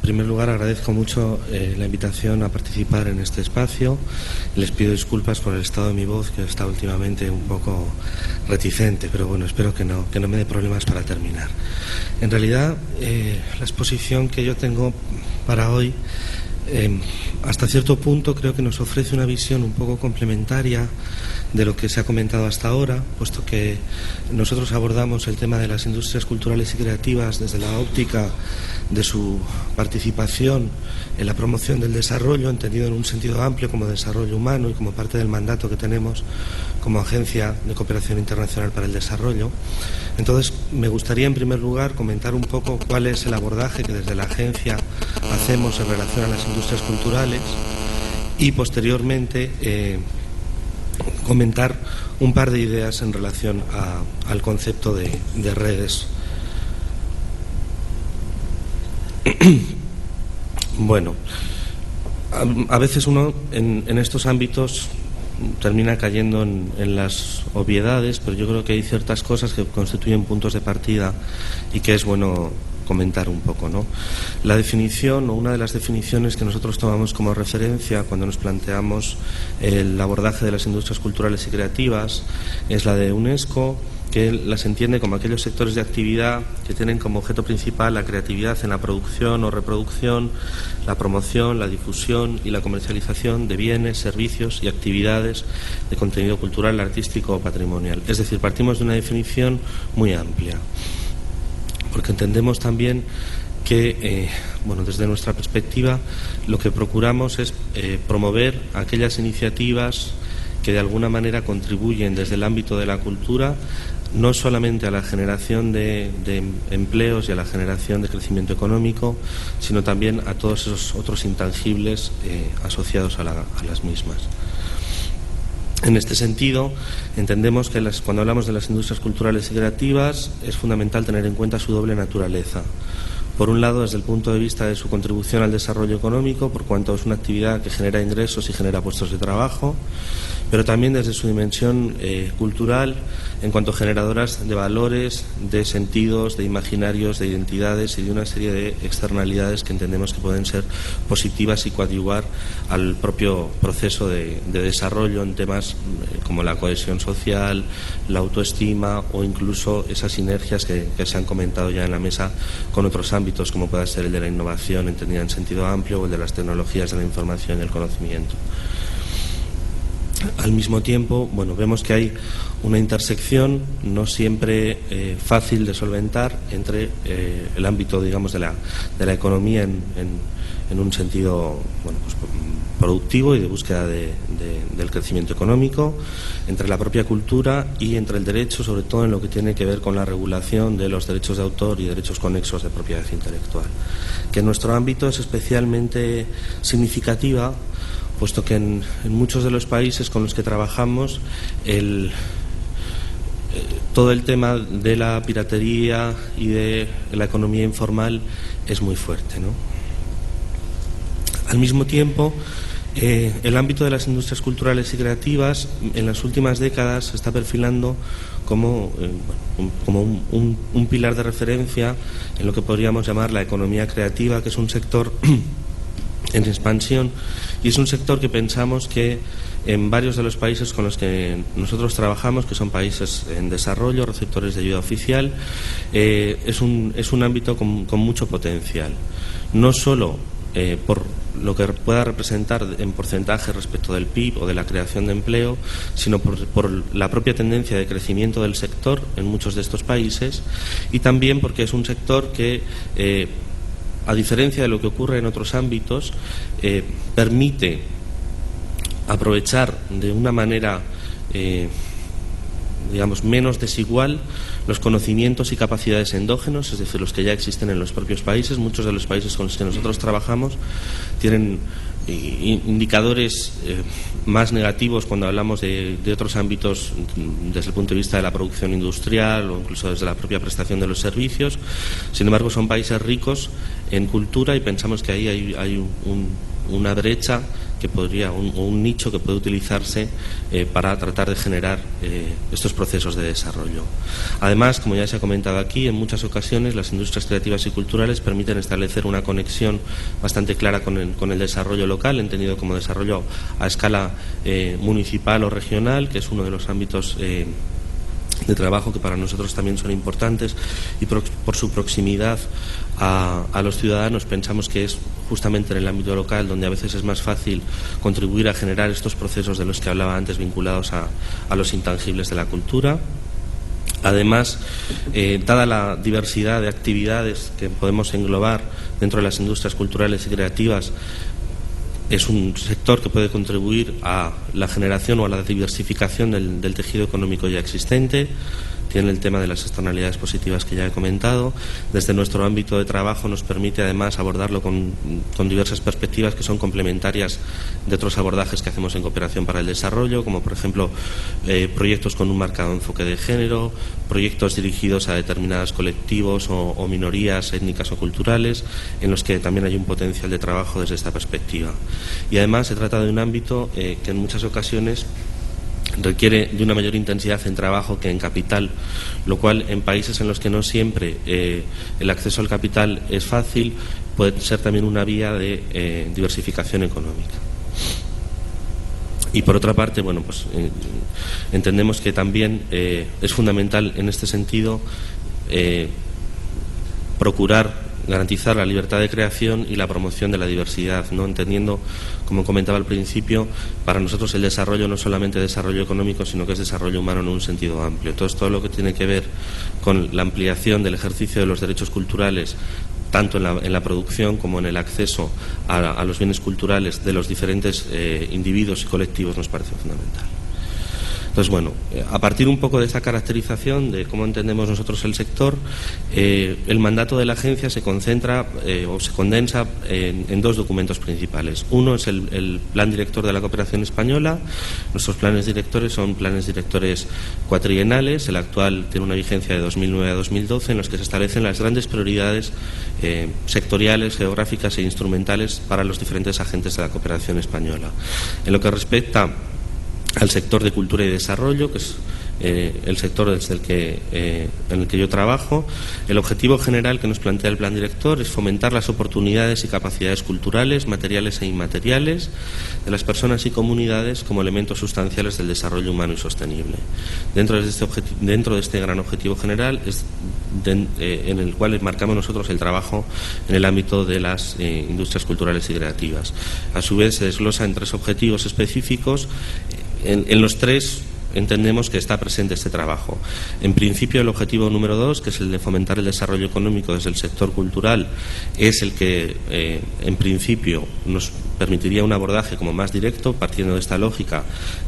primer lugar, agradezco mucho la invitación a participar en este espacio. Les pido disculpas por el estado de mi voz, que está últimamente un poco reticente, pero bueno, espero que no me dé problemas para terminar. En realidad, la exposición que yo tengo para hoy, hasta cierto punto creo que nos ofrece una visión un poco complementaria de lo que se ha comentado hasta ahora, puesto que nosotros abordamos el tema de las industrias culturales y creativas desde la óptica de su participación en la promoción del desarrollo, entendido en un sentido amplio como desarrollo humano y como parte del mandato que tenemos como Agencia de Cooperación Internacional para el Desarrollo. Entonces, me gustaría en primer lugar comentar un poco cuál es el abordaje que desde la agencia hacemos en relación a las industrias culturales y posteriormente comentar un par de ideas en relación al concepto de redes. Bueno, a veces uno en estos ámbitos termina cayendo en las obviedades, pero yo creo que hay ciertas cosas que constituyen puntos de partida y que es bueno comentar un poco, ¿no? La definición, o una de las definiciones que nosotros tomamos como referencia cuando nos planteamos el abordaje de las industrias culturales y creativas, es la de UNESCO, que las entiende como aquellos sectores de actividad que tienen como objeto principal la creatividad en la producción o reproducción, la promoción, la difusión y la comercialización de bienes, servicios y actividades de contenido cultural, artístico o patrimonial. Es decir, partimos de una definición muy amplia, porque entendemos también que, desde nuestra perspectiva, lo que procuramos es promover aquellas iniciativas que de alguna manera contribuyen desde el ámbito de la cultura no solamente a la generación de empleos y a la generación de crecimiento económico, sino también a todos esos otros intangibles asociados a las mismas. En este sentido, entendemos que cuando hablamos de las industrias culturales y creativas es fundamental tener en cuenta su doble naturaleza. Por un lado, desde el punto de vista de su contribución al desarrollo económico, por cuanto es una actividad que genera ingresos y genera puestos de trabajo, pero también desde su dimensión cultural, en cuanto generadoras de valores, de sentidos, de imaginarios, de identidades y de una serie de externalidades que entendemos que pueden ser positivas y coadyuvar al propio proceso de desarrollo en temas como la cohesión social, la autoestima o incluso esas sinergias que se han comentado ya en la mesa con otros ámbitos, como pueda ser el de la innovación entendida en sentido amplio o el de las tecnologías de la información y el conocimiento. Al mismo tiempo, vemos que hay una intersección no siempre fácil de solventar entre el ámbito, digamos, de la economía en un sentido productivo y de búsqueda del crecimiento económico, entre la propia cultura y entre el derecho, sobre todo en lo que tiene que ver con la regulación de los derechos de autor y derechos conexos de propiedad intelectual, que en nuestro ámbito es especialmente significativa, puesto que en muchos de los países con los que trabajamos todo el tema de la piratería y de la economía informal es muy fuerte, ¿no? Al mismo tiempo, el ámbito de las industrias culturales y creativas en las últimas décadas se está perfilando como un pilar de referencia en lo que podríamos llamar la economía creativa, que es un sector en expansión y es un sector que pensamos que en varios de los países con los que nosotros trabajamos, que son países en desarrollo, receptores de ayuda oficial, es un ámbito con mucho potencial, no solo por lo que pueda representar en porcentaje respecto del PIB o de la creación de empleo, sino por la propia tendencia de crecimiento del sector en muchos de estos países, y también porque es un sector que a diferencia de lo que ocurre en otros ámbitos, permite aprovechar de una manera, menos desigual los conocimientos y capacidades endógenos, es decir, los que ya existen en los propios países. Muchos de los países con los que nosotros trabajamos tienen indicadores más negativos cuando hablamos de otros ámbitos desde el punto de vista de la producción industrial o incluso desde la propia prestación de los servicios. Sin embargo, son países ricos en cultura y pensamos que ahí hay una brecha que podría, un nicho que puede utilizarse para tratar de generar estos procesos de desarrollo. Además, como ya se ha comentado aquí, en muchas ocasiones las industrias creativas y culturales permiten establecer una conexión bastante clara con el desarrollo local, entendido como desarrollo a escala municipal o regional, que es uno de los ámbitos de trabajo que para nosotros también son importantes, y por su proximidad a los ciudadanos pensamos que es justamente en el ámbito local donde a veces es más fácil contribuir a generar estos procesos de los que hablaba antes vinculados a los intangibles de la cultura. Además, dada la diversidad de actividades que podemos englobar dentro de las industrias culturales y creativas, es un sector que puede contribuir a la generación o a la diversificación del tejido económico ya existente. Tiene el tema de las externalidades positivas que ya he comentado. Desde nuestro ámbito de trabajo nos permite además abordarlo con diversas perspectivas que son complementarias de otros abordajes que hacemos en Cooperación para el Desarrollo, como por ejemplo proyectos con un marcado enfoque de género, proyectos dirigidos a determinados colectivos o minorías étnicas o culturales, en los que también hay un potencial de trabajo desde esta perspectiva. Y además se trata de un ámbito que en muchas ocasiones requiere de una mayor intensidad en trabajo que en capital, lo cual en países en los que no siempre el acceso al capital es fácil, puede ser también una vía de diversificación económica. Y por otra parte, bueno, pues entendemos que también es fundamental en este sentido procurar garantizar la libertad de creación y la promoción de la diversidad, ¿no? Entendiendo, como comentaba al principio, para nosotros el desarrollo no es solamente desarrollo económico, sino que es desarrollo humano en un sentido amplio. Entonces, todo lo que tiene que ver con la ampliación del ejercicio de los derechos culturales, tanto en la producción como en el acceso a los bienes culturales de los diferentes individuos y colectivos, nos parece fundamental. Entonces, bueno, a partir un poco de esa caracterización de cómo entendemos nosotros el sector, el mandato de la agencia se concentra o se condensa en dos documentos principales. Uno es el Plan Director de la Cooperación Española. Nuestros planes directores son planes directores cuatrienales. El actual tiene una vigencia de 2009 a 2012, en los que se establecen las grandes prioridades sectoriales, geográficas e instrumentales para los diferentes agentes de la cooperación española. En lo que respecta al sector de cultura y desarrollo, que es el sector en el que yo trabajo, el objetivo general que nos plantea el plan director es fomentar las oportunidades y capacidades culturales, materiales e inmateriales de las personas y comunidades como elementos sustanciales del desarrollo humano y sostenible. Dentro de este gran objetivo general en el cual marcamos nosotros el trabajo en el ámbito de las industrias culturales y creativas. A su vez se desglosa en tres objetivos específicos. En los tres entendemos que está presente este trabajo. En principio, el objetivo número 2, que es el de fomentar el desarrollo económico desde el sector cultural, es el que en principio nos permitiría un abordaje como más directo, partiendo de esta lógica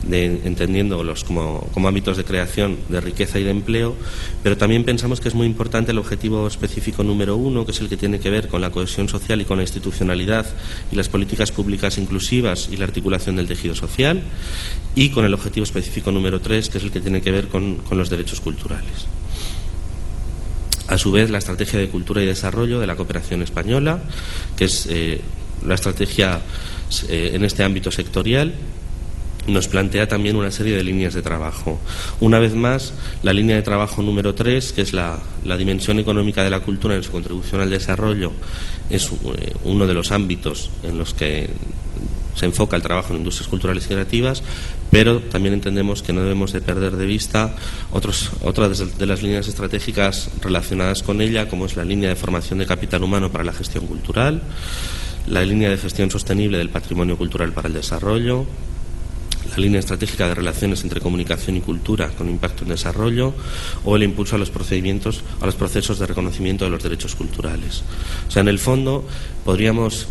de entendiéndolos como ámbitos de creación, de riqueza y de empleo, pero también pensamos que es muy importante el objetivo específico número 1, que es el que tiene que ver con la cohesión social y con la institucionalidad y las políticas públicas inclusivas y la articulación del tejido social, y con el objetivo específico número 3, que es el que tiene que ver con los derechos culturales. A su vez, la estrategia de cultura y desarrollo de la cooperación española, que es la estrategia en este ámbito sectorial, nos plantea también una serie de líneas de trabajo. Una vez más, la línea de trabajo número 3, que es la dimensión económica de la cultura en su contribución al desarrollo, es uno de los ámbitos en los que se enfoca el trabajo en industrias culturales y creativas, pero también entendemos que no debemos de perder de vista otras de las líneas estratégicas relacionadas con ella, como es la línea de formación de capital humano para la gestión cultural, la línea de gestión sostenible del patrimonio cultural para el desarrollo, la línea estratégica de relaciones entre comunicación y cultura con impacto en desarrollo, o el impulso a los procesos de reconocimiento de los derechos culturales. O sea, en el fondo podríamos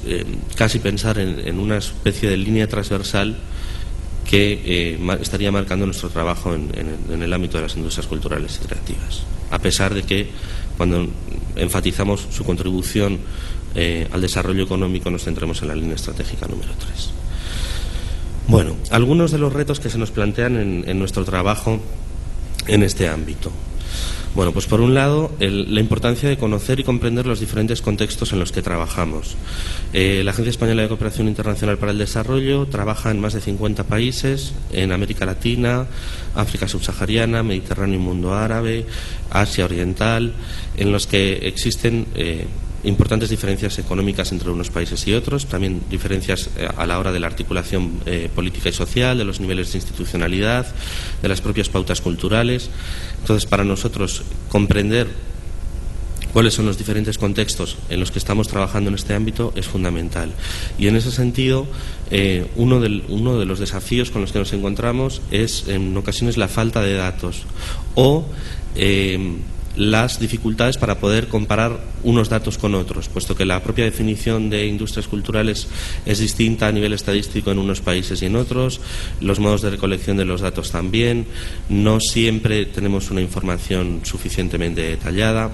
casi pensar en una especie de línea transversal que estaría marcando nuestro trabajo en el ámbito de las industrias culturales y creativas, a pesar de que cuando enfatizamos su contribución al desarrollo económico nos centremos en la línea estratégica número 3. Bueno, algunos de los retos que se nos plantean en nuestro trabajo en este ámbito. Bueno, pues por un lado, la importancia de conocer y comprender los diferentes contextos en los que trabajamos. La Agencia Española de Cooperación Internacional para el Desarrollo trabaja en más de 50 países, en América Latina, África subsahariana, Mediterráneo y mundo árabe, Asia Oriental, en los que existen importantes diferencias económicas entre unos países y otros, también diferencias a la hora de la articulación política y social, de los niveles de institucionalidad, de las propias pautas culturales. Entonces, para nosotros, comprender cuáles son los diferentes contextos en los que estamos trabajando en este ámbito es fundamental. Y en ese sentido, uno de los desafíos con los que nos encontramos es, en ocasiones, la falta de datos o las dificultades para poder comparar unos datos con otros, puesto que la propia definición de industrias culturales es distinta a nivel estadístico en unos países y en otros, los modos de recolección de los datos también, no siempre tenemos una información suficientemente detallada.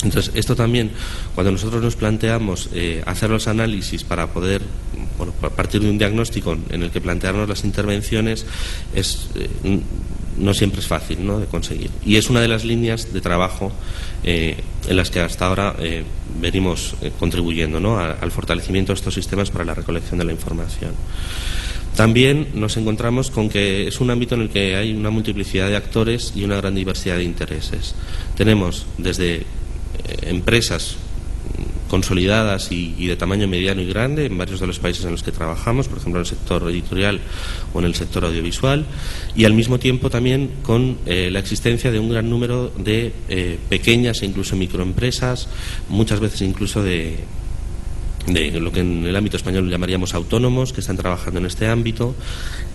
Entonces, esto también, cuando nosotros nos planteamos hacer los análisis para poder, bueno, a partir de un diagnóstico en el que plantearnos las intervenciones, no siempre es fácil, ¿no?, de conseguir. Y es una de las líneas de trabajo en las que hasta ahora venimos contribuyendo, ¿no?, al fortalecimiento de estos sistemas para la recolección de la información. También nos encontramos con que es un ámbito en el que hay una multiplicidad de actores y una gran diversidad de intereses. Tenemos desde empresas consolidadas y de tamaño mediano y grande en varios de los países en los que trabajamos, por ejemplo en el sector editorial o en el sector audiovisual, y al mismo tiempo también con la existencia de un gran número de pequeñas e incluso microempresas, muchas veces incluso de lo que en el ámbito español llamaríamos autónomos, que están trabajando en este ámbito,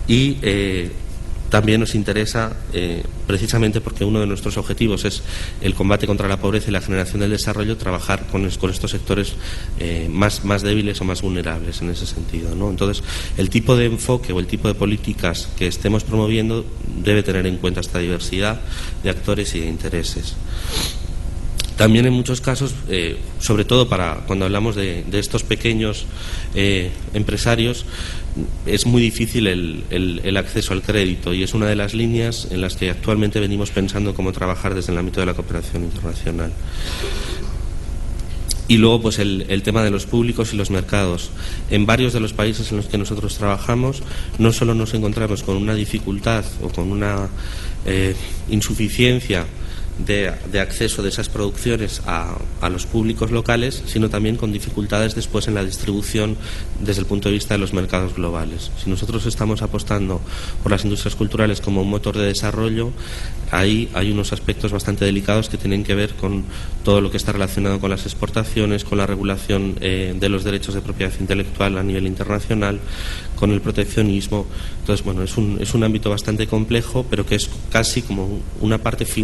y también nos interesa, precisamente porque uno de nuestros objetivos es el combate contra la pobreza y la generación del desarrollo, trabajar con estos sectores más débiles o más vulnerables en ese sentido, ¿no? Entonces, el tipo de enfoque o el tipo de políticas que estemos promoviendo debe tener en cuenta esta diversidad de actores y de intereses. También en muchos casos, sobre todo cuando hablamos de estos pequeños empresarios, es muy difícil el acceso al crédito, y es una de las líneas en las que actualmente venimos pensando cómo trabajar desde el ámbito de la cooperación internacional. Y luego, pues el tema de los públicos y los mercados. En varios de los países en los que nosotros trabajamos, no solo nos encontramos con una dificultad o con una insuficiencia de acceso de esas producciones a los públicos locales, sino también con dificultades después en la distribución desde el punto de vista de los mercados globales. Si nosotros estamos apostando por las industrias culturales como un motor de desarrollo, ahí hay unos aspectos bastante delicados que tienen que ver con todo lo que está relacionado con las exportaciones, con la regulación de los derechos de propiedad intelectual a nivel internacional, con el proteccionismo. Entonces, bueno, es un ámbito bastante complejo, pero que es casi como una parte final